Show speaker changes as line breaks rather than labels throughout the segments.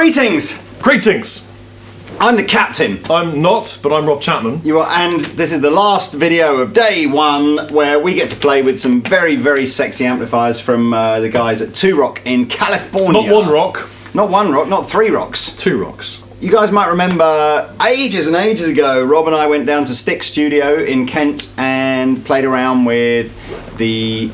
Greetings!
Greetings!
I'm the captain.
I'm not, but I'm Rob Chapman.
You are, and this is the last video of day one where we get to play with some very, very sexy amplifiers from the guys at 2 Rock in California.
Not 1 Rock.
Not 1 Rock, not 3 Rocks.
2 Rocks.
You guys might remember ages and ages ago, Rob and I went down to Stick Studio in Kent and played around with the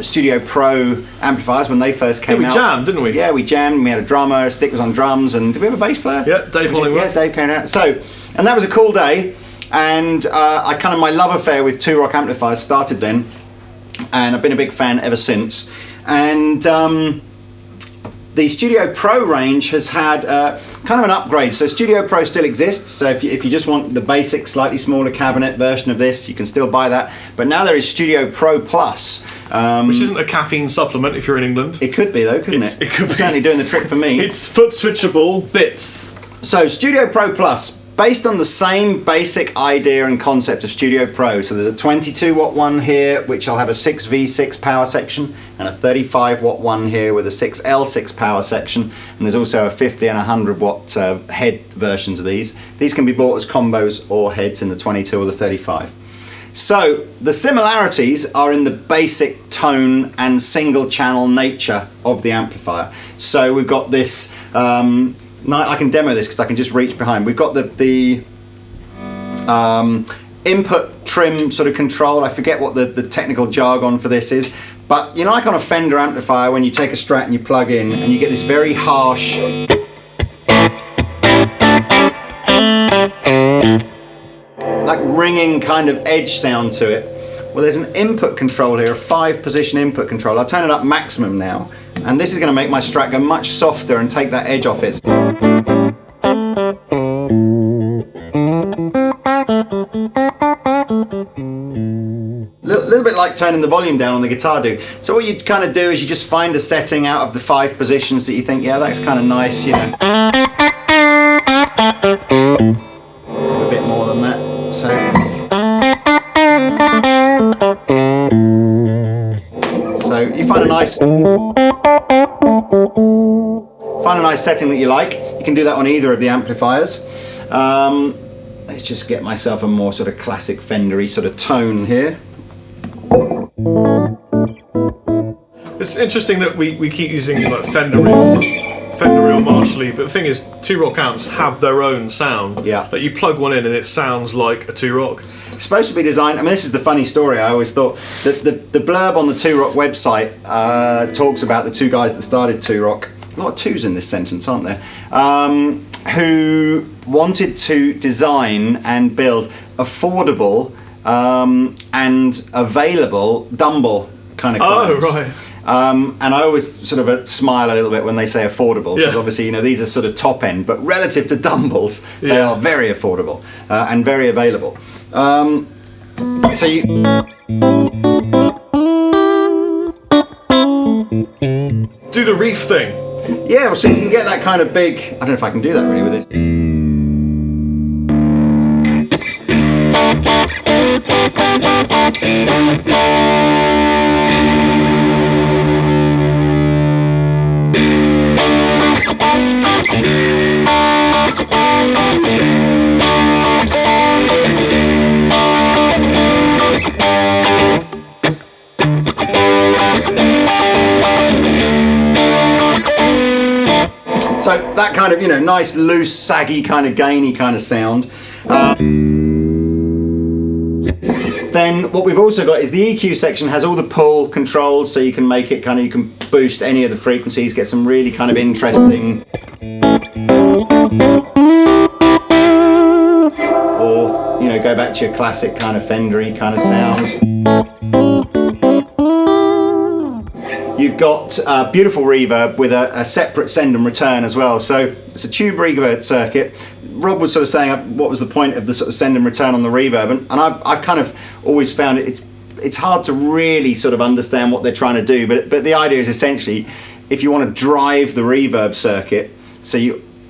Studio Pro amplifiers when they first came out.
We jammed, didn't we?
Yeah, we jammed. We had a drummer, Stick was on drums, and did we have a bass player?
Yeah, Dave Hollingworth.
Yeah, Dave came out. So, and that was a cool day, and my love affair with 2 Rock amplifiers started then, and I've been a big fan ever since. And the Studio Pro range has had kind of an upgrade. So Studio Pro still exists. So if you just want the basic, slightly smaller cabinet version of this, you can still buy that. But now there is Studio Pro Plus.
Which isn't a caffeine supplement if you're in England.
It could be though, couldn't it?
It could be.
Certainly doing the trick for me.
It's foot switchable bits.
So Studio Pro Plus, based on the same basic idea and concept of Studio Pro. So there's a 22 watt one here, which I'll have a 6V6 power section, and a 35 watt one here with a 6L6 power section. And there's also a 50 and 100 watt head versions of these. These can be bought as combos or heads in the 22 or the 35. So the similarities are in the basic tone and single channel nature of the amplifier. So we've got this, I can demo this because I can just reach behind. We've got the input trim sort of control. I forget what the technical jargon for this is, but you know, like on a Fender amplifier when you take a Strat and you plug in and you get this very harsh like ringing kind of edge sound to it. Well, there's an input control here, a 5-position input control. I'll turn it up maximum now, and this is going to make my Strat go much softer and take that edge off it. Little bit like turning the volume down on the guitar do. So what you kind of do is you just find a setting out of the 5 positions that you think, yeah, that's kind of nice, you know. A bit more than that. So you find a nice setting that you like. You can do that on either of the amplifiers. Let's just get myself a more sort of classic Fender-y sort of tone here.
It's interesting that we keep using like Fender Real Marshall-y, but the thing is, 2 Rock amps have their own sound.
Yeah.
Like you plug one in and it sounds like a 2 Rock.
It's supposed to be designed, I mean, this is the funny story. I always thought that the blurb on the 2 Rock website talks about the 2 guys that started 2 Rock. A lot of twos in this sentence, aren't there? Who wanted to design and build affordable and available Dumble kind of clones.
Oh, right.
And I always sort of smile a little bit when they say affordable, because obviously, you know, these are sort of top end, but relative to Dumbles, they are very affordable and very available. So you
do the reef thing.
Yeah, so you can get that kind of big, I don't know if I can do that really with this. So that kind of, you know, nice, loose, saggy, kind of gainy kind of sound. Then what we've also got is the EQ section has all the pull controls, so you can make it kind of, you can boost any of the frequencies, get some really kind of interesting, or, you know, go back to your classic kind of Fender-y kind of sounds. You've got beautiful reverb with a separate send and return as well. So it's a tube reverb circuit. Rob was sort of saying what was the point of the sort of send and return on the reverb, and I've kind of always found it's hard to really sort of understand what they're trying to do, but the idea is essentially if you want to drive the reverb circuit, so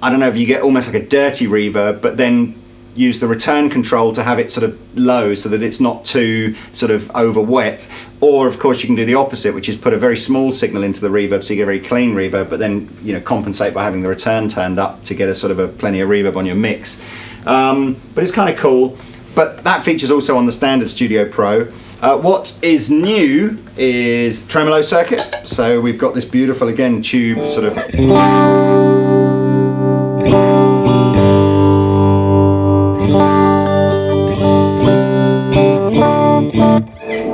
I don't know if you get almost like a dirty reverb, but then use the return control to have it sort of low so that it's not too sort of over wet. Or of course you can do the opposite, which is put a very small signal into the reverb so you get a very clean reverb, but then compensate by having the return turned up to get a sort of a plenty of reverb on your mix. But it's kind of cool. But that features also on the standard Studio Pro. What is new is tremolo circuit. So we've got this beautiful, again, tube sort of.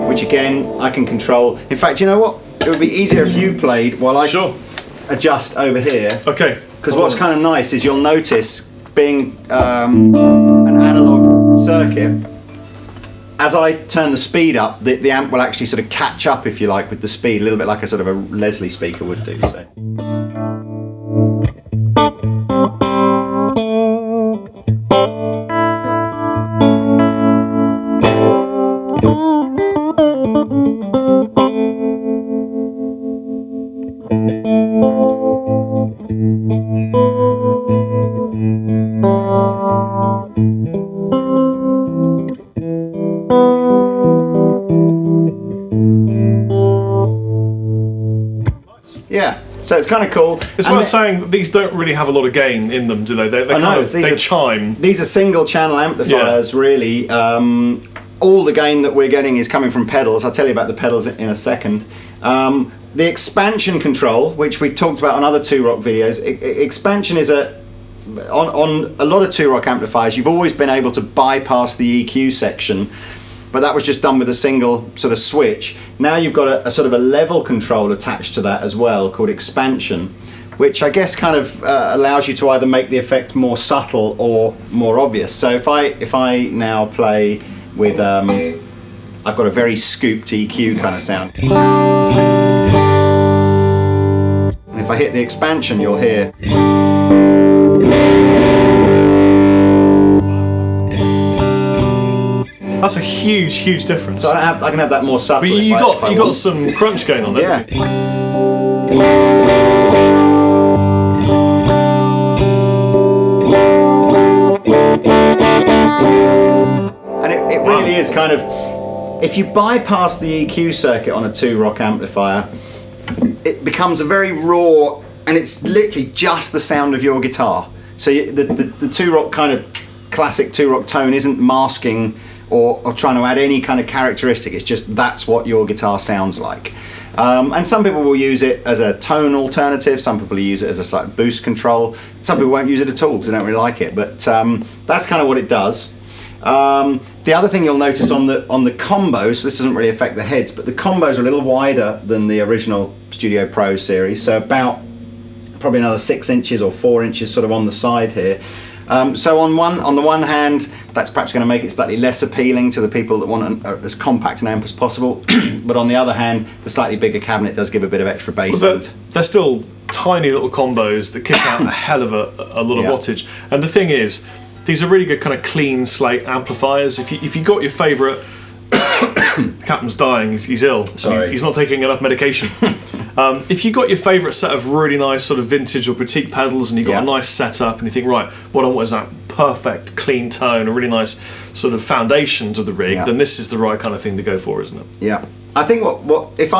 Which again, I can control. In fact, you know what? It would be easier if you played while I adjust over here.
Okay.
Because what's kind of nice is you'll notice, being an analog circuit, as I turn the speed up, the amp will actually sort of catch up, if you like, with the speed, a little bit like a sort of a Leslie speaker would do. So. Yeah, so it's kind of cool.
It's worth saying that these don't really have a lot of gain in them, do they? They chime.
These are single channel amplifiers, really. All the gain that we're getting is coming from pedals. I'll tell you about the pedals in a second. The expansion control, which we've talked about on other 2Rock videos, expansion is on a lot of 2Rock amplifiers, you've always been able to bypass the EQ section, but that was just done with a single sort of switch. Now you've got a sort of a level control attached to that as well, called expansion, which I guess kind of allows you to either make the effect more subtle or more obvious. So if I now play with, I've got a very scooped EQ kind of sound. And if I hit the expansion, you'll hear.
That's a huge, huge difference.
So I can have that more subtle.
But you got some crunch going on there.
Yeah. And it really is kind of, if you bypass the EQ circuit on a 2Rock amplifier, it becomes a very raw, and it's literally just the sound of your guitar. So the 2Rock kind of classic 2Rock tone isn't masking or trying to add any kind of characteristic. It's just that's what your guitar sounds like. And some people will use it as a tone alternative, some people use it as a slight boost control, some people won't use it at all because they don't really like it, but that's kind of what it does. The other thing you'll notice on the combos, this doesn't really affect the heads, but the combos are a little wider than the original Studio Pro series, so about probably another 6 inches or 4 inches sort of on the side here. So on the one hand, that's perhaps going to make it slightly less appealing to the people that want as compact an amp as possible. But on the other hand, the slightly bigger cabinet does give a bit of extra bass.
Well, they're still tiny little combos that kick out a hell of a lot of wattage. And the thing is, these are really good kind of clean slate amplifiers. If you got your favourite, Captain's dying, he's ill.
Sorry.
He's not taking enough medication. If you got your favourite set of really nice sort of vintage or boutique pedals and you got a nice setup and you think, right, what I want is that perfect clean tone, a really nice sort of foundation to the rig, then this is the right kind of thing to go for, isn't it? Yeah.
I think what if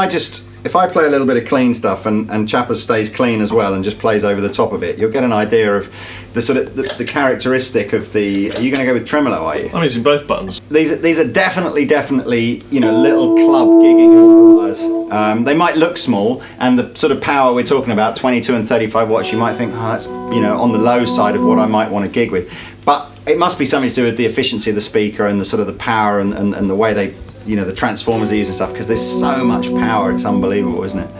I play a little bit of clean stuff and Chappers stays clean as well and just plays over the top of it, you'll get an idea of the sort of the characteristic of the. Are you going to go with tremolo? Are you?
I'm using both buttons.
These are definitely little club gigging amplifiers. They might look small, and the sort of power we're talking about, 22 and 35 watts, you might think, oh, that's on the low side of what I might want to gig with, but it must be something to do with the efficiency of the speaker and the sort of the power and the way they. The transformers they use and stuff, because there's so much power, it's unbelievable, isn't it?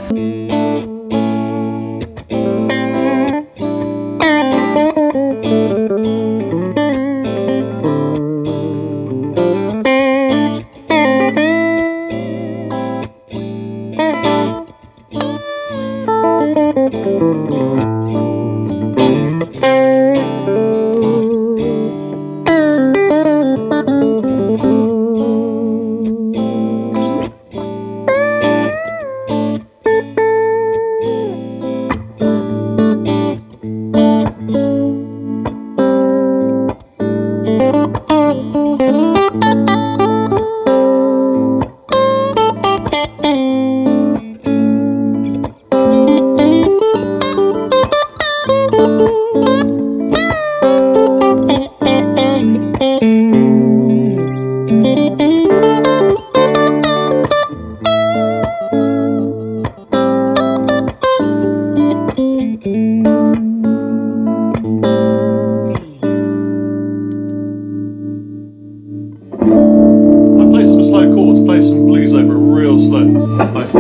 chords, play some blues over it real slow. Like,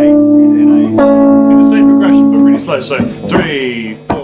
A, is it in A?
do the same progression but really slow. So 3, 4.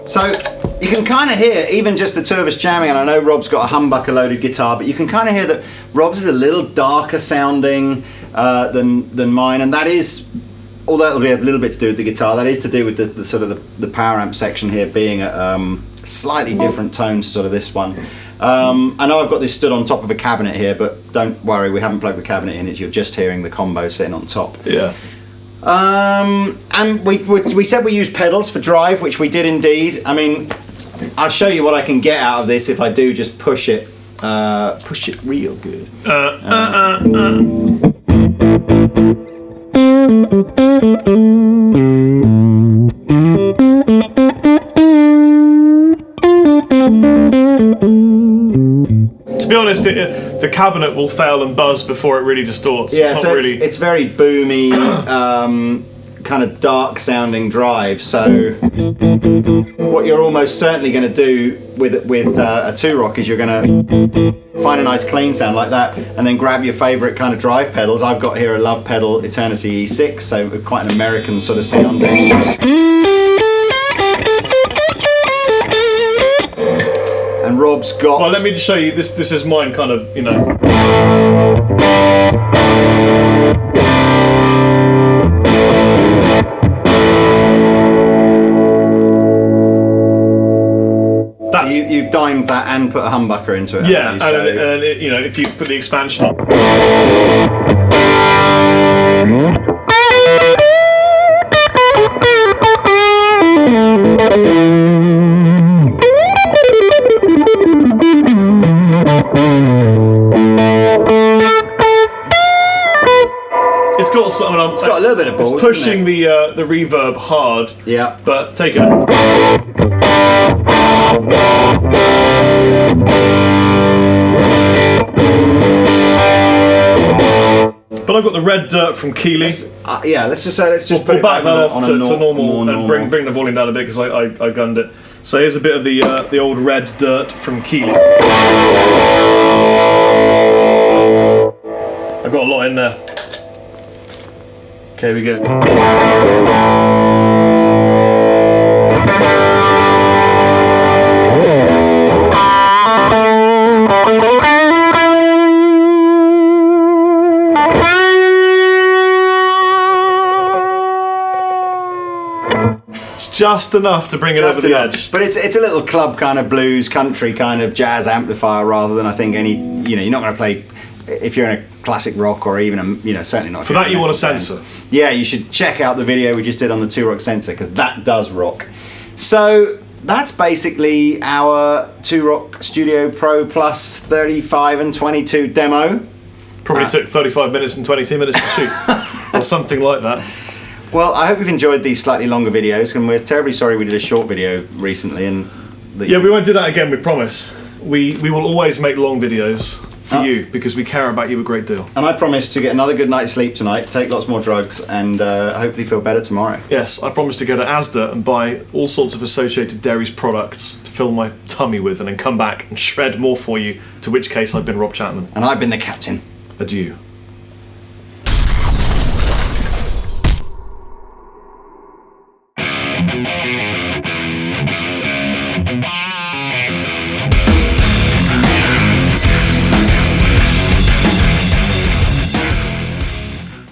So you can kind of hear, even just the two of us jamming, and I know Rob's got a humbucker loaded guitar, but you can kind of hear that Rob's is a little darker sounding than mine, and that is, although it'll be a little bit to do with the guitar, that is to do with the sort of the power amp section here being a slightly different tone to sort of this one. I know I've got this stood on top of a cabinet here, but don't worry, we haven't plugged the cabinet in, you're just hearing the combo sitting on top.
Yeah.
And we said we use pedals for drive, which we did indeed. I mean, I'll show you what I can get out of this if I do just push it real good.
To be honest, the cabinet will fail and buzz before it really distorts.
Yeah,
it's
so
not really...
it's very boomy, kind of dark sounding drive. So what you're almost certainly going to do with a 2-rock is you're going to find a nice clean sound like that, and then grab your favourite kind of drive pedals. I've got here a Love pedal Eternity E6, so quite an American sort of sounding. And Rob's got...
Well, let me just show you, this is mine kind of, you know...
So you've dimed that and put a humbucker into it.
Yeah,
haven't you?
and it, you know, if you put the expansion on... It's got something.
It's got a little bit of balls.
It's pushing the reverb hard.
Yeah.
But take it. But I've got the red dirt from Keeley.
Yeah, let's just put
We'll
it
back that off to normal
and
bring the volume down a bit because I gunned it. So here's a bit of the old red dirt from Keeley. I've got a lot in there. Okay, we go. Just enough to bring it over the edge.
But it's a little club kind of blues, country kind of jazz amplifier rather than I think any, you know, you're not going to play, if you're in a classic rock or even, certainly not.
For that you want a sensor.
Yeah, you should check out the video we just did on the 2-rock sensor because that does rock. So that's basically our 2-rock Studio Pro Plus 35 and 22 demo.
Probably took 35 minutes and 22 minutes to shoot. Or something like that.
Well, I hope you've enjoyed these slightly longer videos, and we're terribly sorry we did a short video recently.
Yeah, we won't do that again, we promise. We will always make long videos for you, because we care about you a great deal.
And I promise to get another good night's sleep tonight, take lots more drugs, and hopefully feel better tomorrow.
Yes, I promise to go to Asda and buy all sorts of Associated Dairies products to fill my tummy with, and then come back and shred more for you, to which case I've been Rob Chapman.
And I've been the captain.
Adieu.